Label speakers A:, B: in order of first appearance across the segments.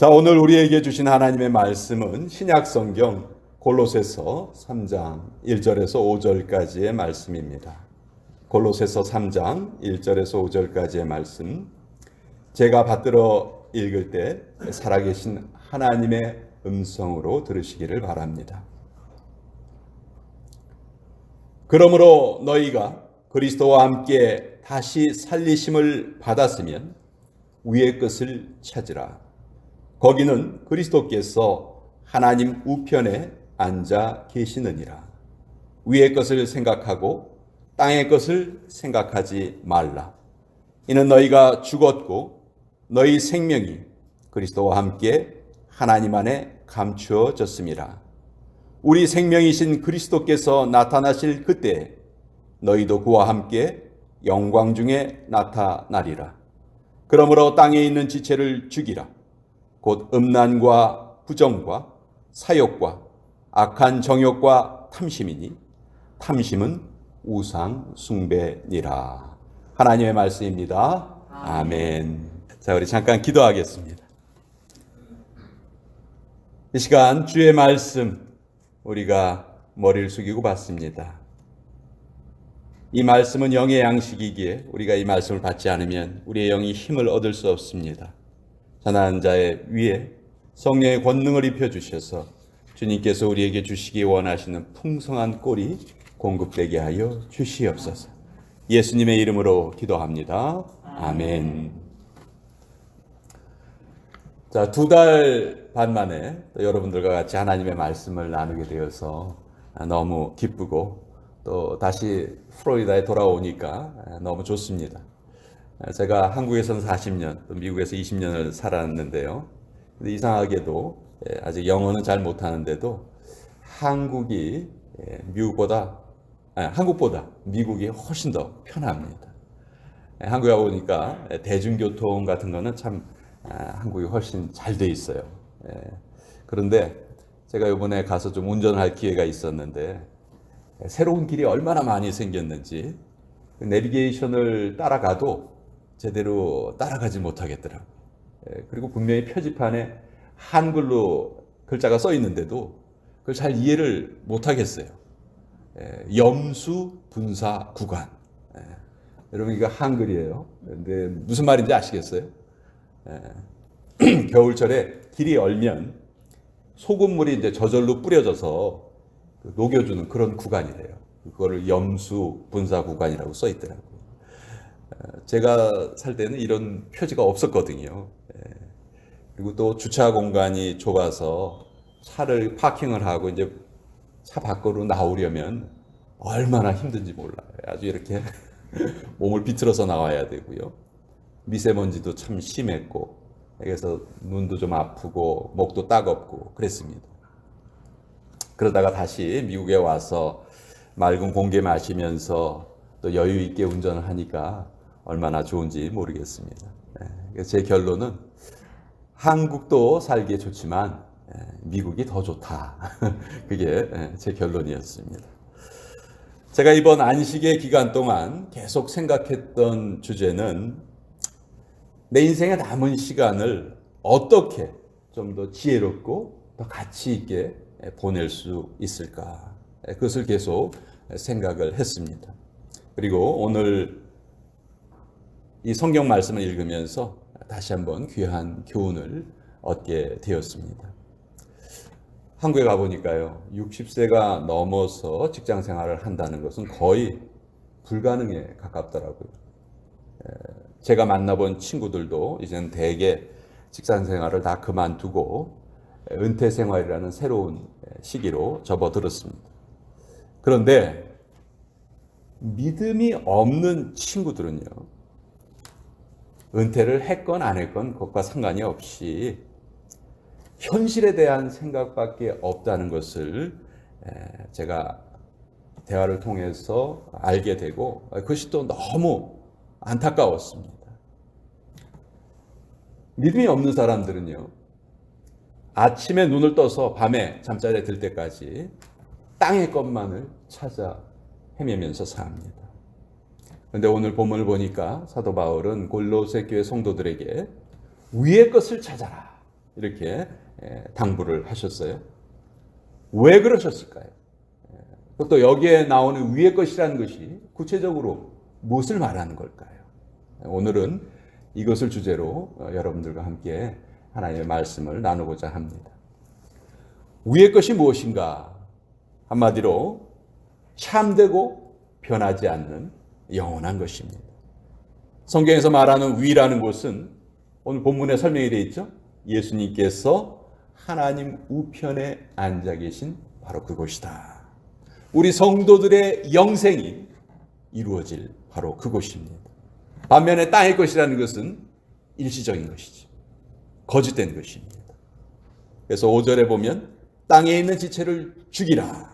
A: 자, 오늘 우리에게 주신 하나님의 말씀은 신약 성경 골로새서 3장 1절에서 5절까지의 말씀입니다. 골로새서 3장 1절에서 5절까지의 말씀. 제가 받들어 읽을 때 살아계신 하나님의 음성으로 들으시기를 바랍니다. 그러므로 너희가 그리스도와 함께 다시 살리심을 받았으면 위의 것을 찾으라. 거기는 그리스도께서 하나님 우편에 앉아 계시느니라. 위의 것을 생각하고 땅의 것을 생각하지 말라. 이는 너희가 죽었고 너희 생명이 그리스도와 함께 하나님 안에 감추어졌음이라. 우리 생명이신 그리스도께서 나타나실 그때 너희도 그와 함께 영광 중에 나타나리라. 그러므로 땅에 있는 지체를 죽이라. 곧 음란과 부정과 사욕과 악한 정욕과 탐심이니 탐심은 우상 숭배니라. 하나님의 말씀입니다. 아멘. 자, 우리 잠깐 기도하겠습니다. 이 시간 주의 말씀 우리가 머리를 숙이고 받습니다. 이 말씀은 영의 양식이기에 우리가 이 말씀을 받지 않으면 우리의 영이 힘을 얻을 수 없습니다. 가난한 자의 위에 성령의 권능을 입혀주셔서 주님께서 우리에게 주시기 원하시는 풍성한 꼴이 공급되게 하여 주시옵소서. 예수님의 이름으로 기도합니다. 아멘. 자, 2달 반 만에 또 여러분들과 같이 하나님의 말씀을 나누게 되어서 너무 기쁘고 또 다시 플로리다에 돌아오니까 너무 좋습니다. 제가 한국에서는 40년, 또 미국에서 20년을 살았는데요. 근데 이상하게도 아직 영어는 잘 못하는데도 한국보다 미국이 훨씬 더 편합니다. 한국에 오니까 대중교통 같은 거는 참 한국이 훨씬 잘 돼 있어요. 그런데 제가 이번에 가서 좀 운전할 기회가 있었는데 새로운 길이 얼마나 많이 생겼는지 내비게이션을 따라가도 제대로 따라가지 못하겠더라고요. 그리고 분명히 표지판에 한글로 글자가 써 있는데도 그걸 잘 이해를 못하겠어요. 염수 분사 구간. 여러분 이거 한글이에요. 근데 무슨 말인지 아시겠어요? 겨울철에 길이 얼면 소금물이 이제 저절로 뿌려져서 녹여주는 그런 구간이래요. 그거를 염수 분사 구간이라고 써 있더라고요. 제가 살 때는 이런 표지가 없었거든요. 그리고 또 주차 공간이 좁아서 차를 파킹을 하고 이제 차 밖으로 나오려면 얼마나 힘든지 몰라요. 아주 이렇게 몸을 비틀어서 나와야 되고요. 미세먼지도 참 심했고, 그래서 눈도 좀 아프고 목도 따갑고 그랬습니다. 그러다가 다시 미국에 와서 맑은 공기 마시면서 또 여유 있게 운전을 하니까 얼마나 좋은지 모르겠습니다. 제 결론은 한국도 살기에 좋지만 미국이 더 좋다. 그게 제 결론이었습니다. 제가 이번 안식의 기간 동안 계속 생각했던 주제는 내 인생의 남은 시간을 어떻게 좀 더 지혜롭고 더 가치 있게 보낼 수 있을까? 그것을 계속 생각을 했습니다. 그리고 오늘 이 성경 말씀을 읽으면서 다시 한번 귀한 교훈을 얻게 되었습니다. 한국에 가보니까요, 60세가 넘어서 직장 생활을 한다는 것은 거의 불가능에 가깝더라고요. 제가 만나본 친구들도 이제는 대개 직장 생활을 다 그만두고 은퇴 생활이라는 새로운 시기로 접어들었습니다. 그런데 믿음이 없는 친구들은요, 은퇴를 했건 안 했건 그것과 상관이 없이 현실에 대한 생각밖에 없다는 것을 제가 대화를 통해서 알게 되고 그것이 또 너무 안타까웠습니다. 믿음이 없는 사람들은요, 아침에 눈을 떠서 밤에 잠자리에 들 때까지 땅의 것만을 찾아 헤매면서 삽니다. 그런데 오늘 본문을 보니까 사도 바울은 골로새 교회 성도들에게 위의 것을 찾아라. 이렇게 당부를 하셨어요. 왜 그러셨을까요? 또 여기에 나오는 위의 것이라는 것이 구체적으로 무엇을 말하는 걸까요? 오늘은 이것을 주제로 여러분들과 함께 하나님의 말씀을 나누고자 합니다. 위의 것이 무엇인가? 한마디로 참되고 변하지 않는 영원한 것입니다. 성경에서 말하는 위라는 것은 오늘 본문에 설명이 되어 있죠. 예수님께서 하나님 우편에 앉아 계신 바로 그곳이다. 우리 성도들의 영생이 이루어질 바로 그곳입니다. 반면에 땅의 것이라는 것은 일시적인 것이죠. 거짓된 것입니다. 그래서 5절에 보면 땅에 있는 지체를 죽이라.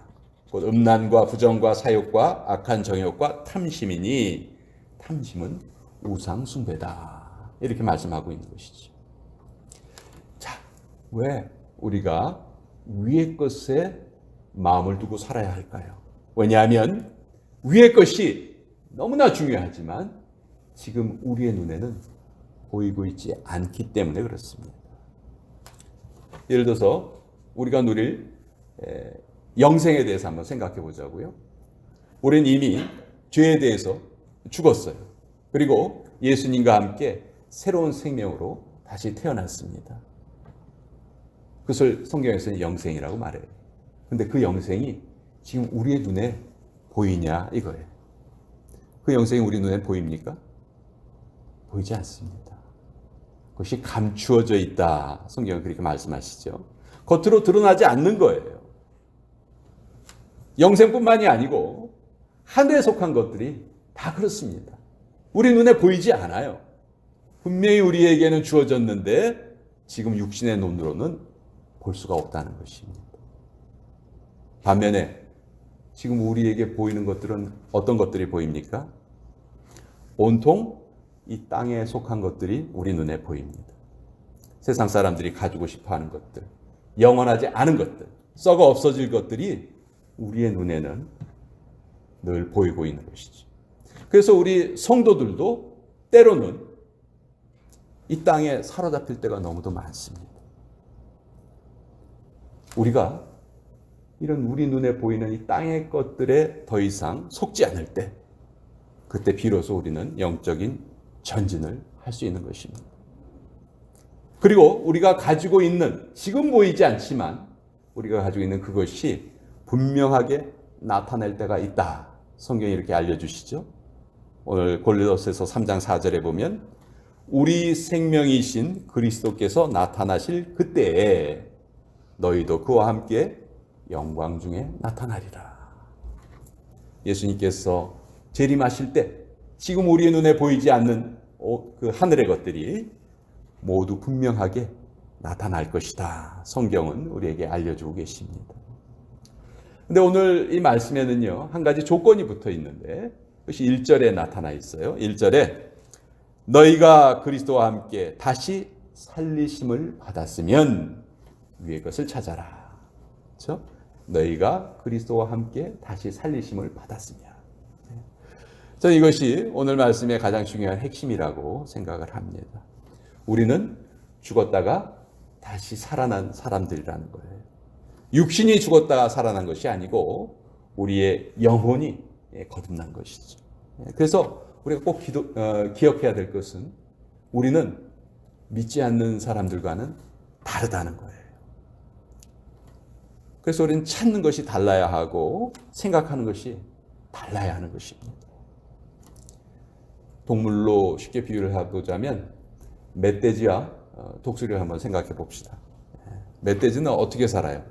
A: 곧 음란과 부정과 사욕과 악한 정욕과 탐심이니 탐심은 우상 숭배다. 이렇게 말씀하고 있는 것이죠. 자, 왜 우리가 위의 것에 마음을 두고 살아야 할까요? 왜냐하면 위의 것이 너무나 중요하지만 지금 우리의 눈에는 보이고 있지 않기 때문에 그렇습니다. 예를 들어서 우리가 누릴 영생에 대해서 한번 생각해 보자고요. 우리는 이미 죄에 대해서 죽었어요. 그리고 예수님과 함께 새로운 생명으로 다시 태어났습니다. 그것을 성경에서는 영생이라고 말해요. 근데 그 영생이 지금 우리의 눈에 보이냐 이거예요. 그 영생이 우리 눈에 보입니까? 보이지 않습니다. 그것이 감추어져 있다. 성경은 그렇게 말씀하시죠. 겉으로 드러나지 않는 거예요. 영생뿐만이 아니고 하늘에 속한 것들이 다 그렇습니다. 우리 눈에 보이지 않아요. 분명히 우리에게는 주어졌는데 지금 육신의 눈으로는 볼 수가 없다는 것입니다. 반면에 지금 우리에게 보이는 것들은 어떤 것들이 보입니까? 온통 이 땅에 속한 것들이 우리 눈에 보입니다. 세상 사람들이 가지고 싶어하는 것들, 영원하지 않은 것들, 썩어 없어질 것들이 우리의 눈에는 늘 보이고 있는 것이죠. 그래서 우리 성도들도 때로는 이 땅에 사로잡힐 때가 너무도 많습니다. 우리가 이런 우리 눈에 보이는 이 땅의 것들에 더 이상 속지 않을 때, 그때 비로소 우리는 영적인 전진을 할 수 있는 것입니다. 그리고 우리가 가지고 있는, 지금 보이지 않지만 우리가 가지고 있는 그것이 분명하게 나타날 때가 있다. 성경이 이렇게 알려주시죠. 오늘 골로새서 3장 4절에 보면 우리 생명이신 그리스도께서 나타나실 그때에 너희도 그와 함께 영광 중에 나타나리라. 예수님께서 재림하실 때 지금 우리의 눈에 보이지 않는 그 하늘의 것들이 모두 분명하게 나타날 것이다. 성경은 우리에게 알려주고 계십니다. 근데 오늘 이 말씀에는요, 한 가지 조건이 붙어 있는데 그것이 1절에 나타나 있어요. 1절에 너희가 그리스도와 함께 다시 살리심을 받았으면 위의 것을 찾아라. 그렇죠? 너희가 그리스도와 함께 다시 살리심을 받았으면. 저는 이것이 오늘 말씀의 가장 중요한 핵심이라고 생각을 합니다. 우리는 죽었다가 다시 살아난 사람들이라는 거예요. 육신이 죽었다가 살아난 것이 아니고 우리의 영혼이 거듭난 것이죠. 그래서 우리가 꼭 기억해야 될 것은 우리는 믿지 않는 사람들과는 다르다는 거예요. 그래서 우리는 찾는 것이 달라야 하고 생각하는 것이 달라야 하는 것입니다. 동물로 쉽게 비유를 해보자면 멧돼지와 독수리를 한번 생각해 봅시다. 멧돼지는 어떻게 살아요?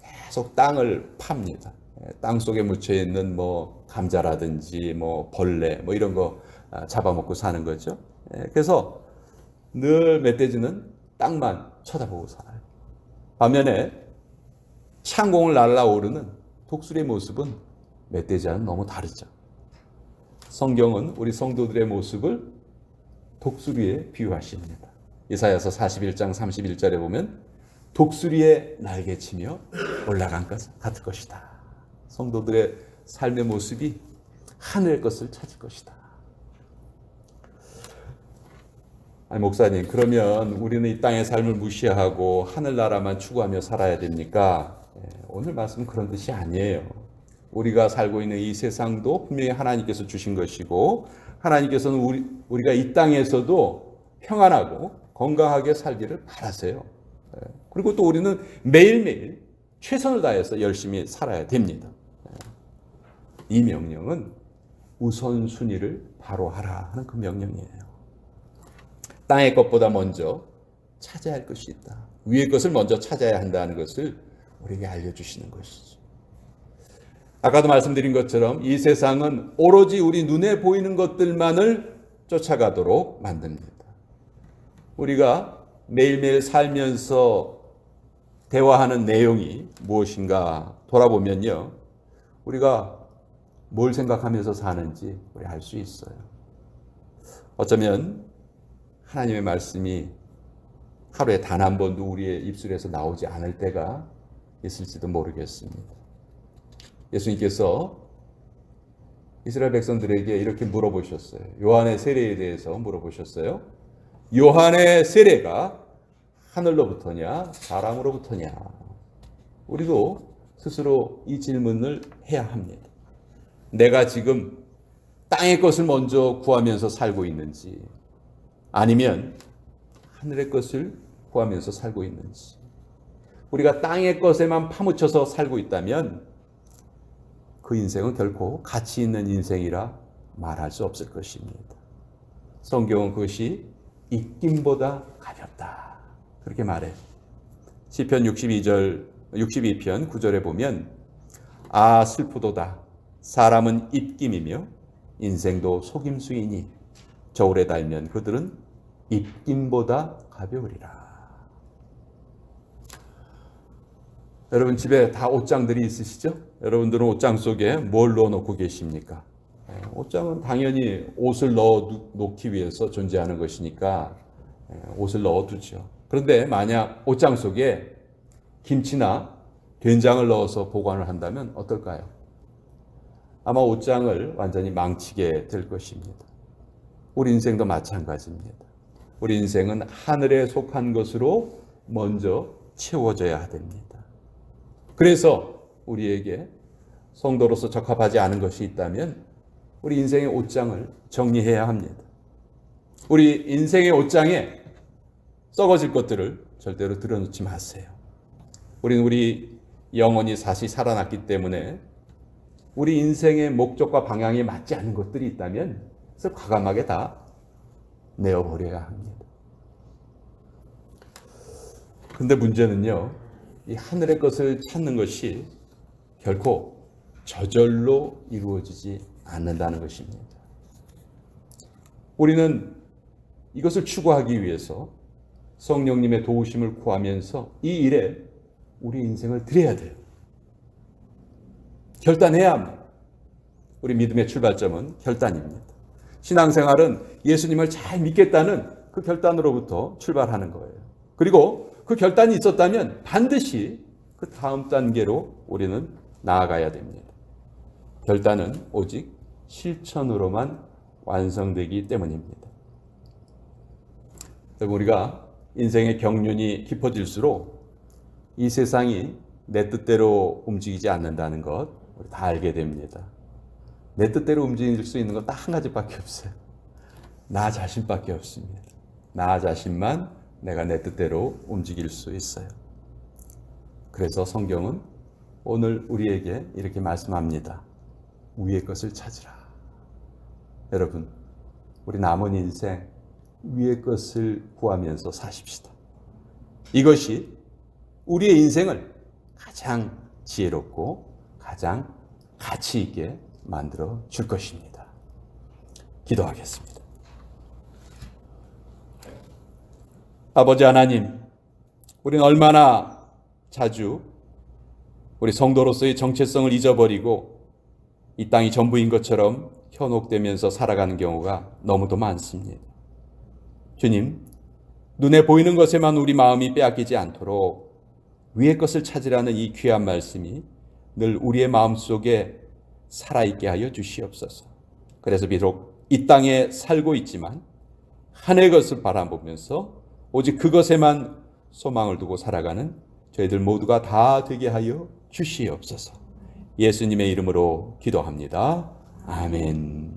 A: 계속 땅을 팝니다. 땅 속에 묻혀 있는 뭐 감자라든지 뭐 벌레 뭐 이런 거 잡아먹고 사는 거죠. 그래서 늘 멧돼지는 땅만 쳐다보고 살아요. 반면에 창공을 날아오르는 독수리의 모습은 멧돼지와는 너무 다르죠. 성경은 우리 성도들의 모습을 독수리에 비유하십니다. 이사야서 41장 31절에 보면 독수리의 날개치며 올라간 것 같을 것이다. 성도들의 삶의 모습이 하늘의 것을 찾을 것이다. 아니, 목사님, 그러면 우리는 이 땅의 삶을 무시하고 하늘나라만 추구하며 살아야 됩니까? 오늘 말씀은 그런 뜻이 아니에요. 우리가 살고 있는 이 세상도 분명히 하나님께서 주신 것이고, 하나님께서는 우리가 이 땅에서도 평안하고 건강하게 살기를 바라세요. 그리고 또 우리는 매일매일 최선을 다해서 열심히 살아야 됩니다. 이 명령은 우선순위를 바로 하라 하는 그 명령이에요. 땅의 것보다 먼저 찾아야 할 것이 있다. 위의 것을 먼저 찾아야 한다는 것을 우리에게 알려주시는 것이죠. 아까도 말씀드린 것처럼 이 세상은 오로지 우리 눈에 보이는 것들만을 쫓아가도록 만듭니다. 우리가 매일매일 살면서 대화하는 내용이 무엇인가 돌아보면요, 우리가 뭘 생각하면서 사는지 우리 알 수 있어요. 어쩌면 하나님의 말씀이 하루에 단 한 번도 우리의 입술에서 나오지 않을 때가 있을지도 모르겠습니다. 예수님께서 이스라엘 백성들에게 이렇게 물어보셨어요. 요한의 세례에 대해서 물어보셨어요. 요한의 세례가 하늘로부터냐 사람으로부터냐? 우리도 스스로 이 질문을 해야 합니다. 내가 지금 땅의 것을 먼저 구하면서 살고 있는지, 아니면 하늘의 것을 구하면서 살고 있는지. 우리가 땅의 것에만 파묻혀서 살고 있다면 그 인생은 결코 가치 있는 인생이라 말할 수 없을 것입니다. 성경은 그것이 입김보다 가볍다, 그렇게 말해요. 시편 62편 9절에 보면, 아 슬프도다 사람은 입김이며 인생도 속임수이니 저울에 달면 그들은 입김보다 가벼우리라. 여러분 집에 다 옷장들이 있으시죠? 여러분들은 옷장 속에 뭘 넣어놓고 계십니까? 옷장은 당연히 옷을 넣어놓기 위해서 존재하는 것이니까 옷을 넣어두죠. 그런데 만약 옷장 속에 김치나 된장을 넣어서 보관을 한다면 어떨까요? 아마 옷장을 완전히 망치게 될 것입니다. 우리 인생도 마찬가지입니다. 우리 인생은 하늘에 속한 것으로 먼저 채워져야 됩니다. 그래서 우리에게 성도로서 적합하지 않은 것이 있다면 우리 인생의 옷장을 정리해야 합니다. 우리 인생의 옷장에 썩어질 것들을 절대로 들여놓지 마세요. 우리는 우리 영혼이 다시 살아났기 때문에 우리 인생의 목적과 방향에 맞지 않는 것들이 있다면 그래서 과감하게 다 내어버려야 합니다. 근데 문제는요, 이 하늘의 것을 찾는 것이 결코 저절로 이루어지지 않는다는 것입니다. 우리는 이것을 추구하기 위해서 성령님의 도우심을 구하면서 이 일에 우리 인생을 드려야 돼요. 결단해야 합니다. 우리 믿음의 출발점은 결단입니다. 신앙생활은 예수님을 잘 믿겠다는 그 결단으로부터 출발하는 거예요. 그리고 그 결단이 있었다면 반드시 그 다음 단계로 우리는 나아가야 됩니다. 결단은 오직 실천으로만 완성되기 때문입니다. 우리가 인생의 경륜이 깊어질수록 이 세상이 내 뜻대로 움직이지 않는다는 것 우리 다 알게 됩니다. 내 뜻대로 움직일 수 있는 건 딱 한 가지밖에 없어요. 나 자신밖에 없습니다. 나 자신만 내가 내 뜻대로 움직일 수 있어요. 그래서 성경은 오늘 우리에게 이렇게 말씀합니다. 위의 것을 찾으라. 여러분, 우리 남은 인생 위의 것을 구하면서 사십시다. 이것이 우리의 인생을 가장 지혜롭고 가장 가치 있게 만들어 줄 것입니다. 기도하겠습니다. 아버지 하나님, 우리는 얼마나 자주 우리 성도로서의 정체성을 잊어버리고 이 땅이 전부인 것처럼 현혹되면서 살아가는 경우가 너무도 많습니다. 주님, 눈에 보이는 것에만 우리 마음이 빼앗기지 않도록 위의 것을 찾으라는 이 귀한 말씀이 늘 우리의 마음속에 살아있게 하여 주시옵소서. 그래서 비록 이 땅에 살고 있지만 하늘의 것을 바라보면서 오직 그것에만 소망을 두고 살아가는 저희들 모두가 다 되게 하여 주시옵소서. 예수님의 이름으로 기도합니다. 아멘.